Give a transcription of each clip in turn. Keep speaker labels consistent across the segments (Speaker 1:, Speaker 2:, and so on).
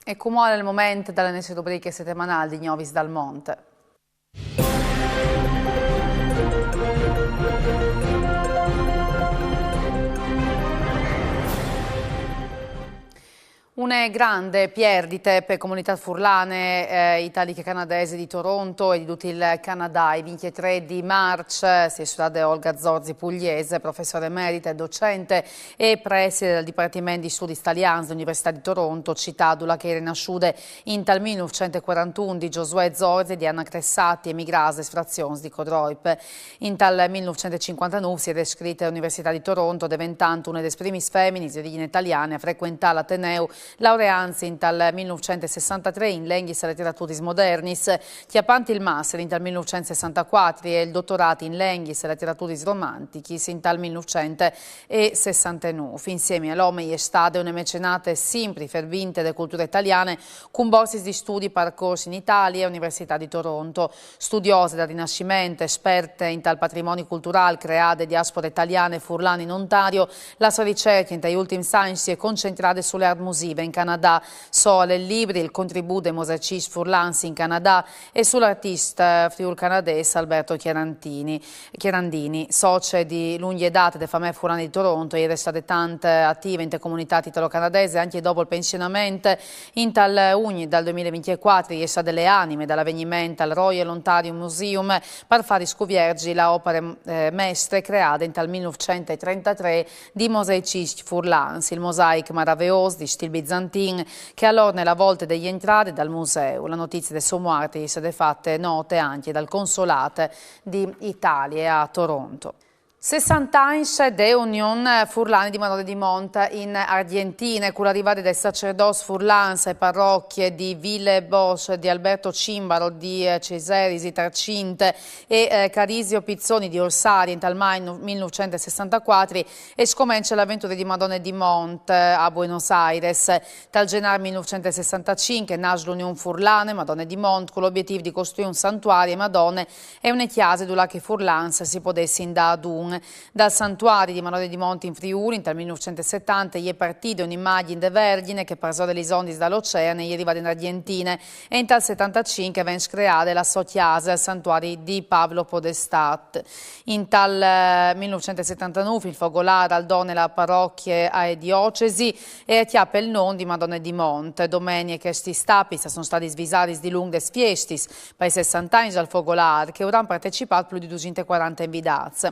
Speaker 1: E come è il momento delle nostre rubriche settimanali di Novis dal Monte. Una grande perdita per comunità furlane italiche canadese di Toronto e di tutto il Canada. Il 23 di marzo si è stata Olga Zorzi Pugliese, professore emerita e docente e preside del Dipartimento di Studi Italiani dell'Università di Toronto, cittadula che era nasciuta in tal 1941 di Giosuè Zorzi e di Anna Cressati, emigrase frazioni di Codroip. In tal 1959 si è iscritta all'Università di Toronto, diventando una delle prime femmine di origine italiana a frequentare l'Ateneo, laureanza in tal 1963 in Lenghis e Literaturis Modernis, chiappanti il master in tal 1964 e il dottorato in Lenghis e Literaturis Romantichis in tal 1969. Insieme all'uomo è stata una mecenate sempre fervente delle culture italiane, con borsi di studi percorsi in Italia e Università di Toronto. Studiose del Rinascimento, esperte in tal patrimonio culturale create da diaspora italiane e furlane in Ontario, la sua ricerca in tali ultimi anni si è concentrata sulle art musive in Canada, sole libri, il contributo dei musicisti furlans in Canada e sull'artista friul-canadese Alberto Chierandini, socia di lunghe date delle famiglie furlane di Toronto, è stata tanto attiva in comunità italo-canadese anche dopo il pensionamento. In tal uni dal 2024 è stata delle anime dall'avvenimento al Royal Ontario Museum per fare scoviergi le opere mestre create in tal 1933 di musicisti furlans, il mosaico maravilloso di stile bizantin che allora nella volta degli entrate dal museo. La notizia del suo morte è stata fatta note anche dal consolato di Italia a Toronto. 60 anni de Union Furlani di Madonna di Monta in Argentina, con l'arrivata del sacerdote Furlans e parrocchie di Ville Bosch, di Alberto Cimbaro, di Ceseris, di Tarcinte e Carisio Pizzoni di Orsari in tal mai 1964 e scomincia l'avventura di Madonna di Mont a Buenos Aires. Tal gennaio 1965 nasce l'Unione Furlane Madonna di Mont con l'obiettivo di costruire un santuario e Madonne e una chiesa dove che Furlans si potesse indare ad un. Dal santuario di Madonna di Monte in Friuli, nel 1970, gli è partita un'immagine de Vergine che passò delle onde dall'oceano e arriva in Argentina e in tal 75 venne creata la sua chiesa al santuario di Pablo Podestat. In tal 1979 il fogolare al dono la parrocchia a diocesi e chiappa il nome di Madonna di Monte. Domenica questi stapis sono stati svisati di lunghe fiestis per i 60 anni al fogolare che ora hanno partecipato più di 240 invitati.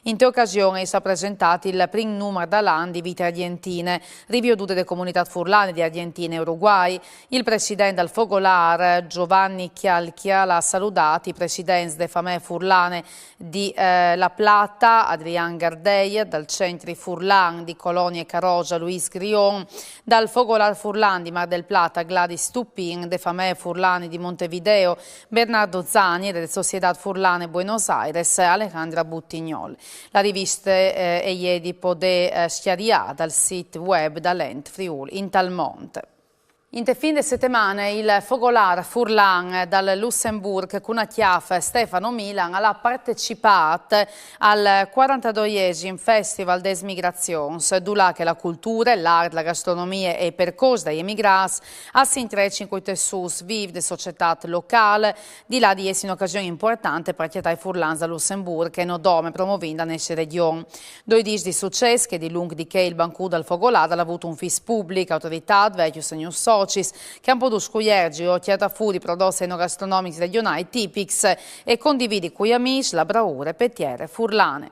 Speaker 1: In te occasione si è presentato il primo numero dall'anno di vite argentine, rivedute delle comunità furlane di Argentina e Uruguay. Il presidente del Fogolar, Giovanni Chialchiala, ha salutato i presidenti delle famiglie furlane di La Plata, Adrián Gardei, dal Centri Furlan di Colonia e Carogia, Luis Grion, dal Fogolar Furlan di Mar del Plata, Gladys Tupin, delle famiglie furlane di Montevideo, Bernardo Zani, delle Società Furlane Buenos Aires, Alejandra Buttignol. La rivista è ieri poter schiarire dal sito web dall'Ente Friuli in tal monte. In te fine settimana il fogolar Furlan dal Lussemburg con una chiaffa Stefano Milan ha partecipato al 42esimo Festival des Migrations, dove che la cultura, l'arte, la gastronomia e i percorsi degli emigrati si intrecciano con i tessuti vivi delle società locali, di là di essere un'occasione importante per chiedere ai Furlans da Lussemburg che non dome promuovendo nella regione. 2 di successo che di lungo di che il banco dal fogolar ha avuto un fis pubblico, autorità, vecchio segno soci, che hanno potuto scogliergi o chiata fuori prodotti enogastronomici regionali tipici e condividi con gli amici la bravura e pettiere furlane.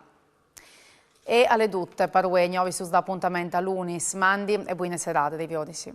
Speaker 1: E alle tutte, per voi, nuovi su appuntamento a lunis, mandi e buone serate dei Viodici.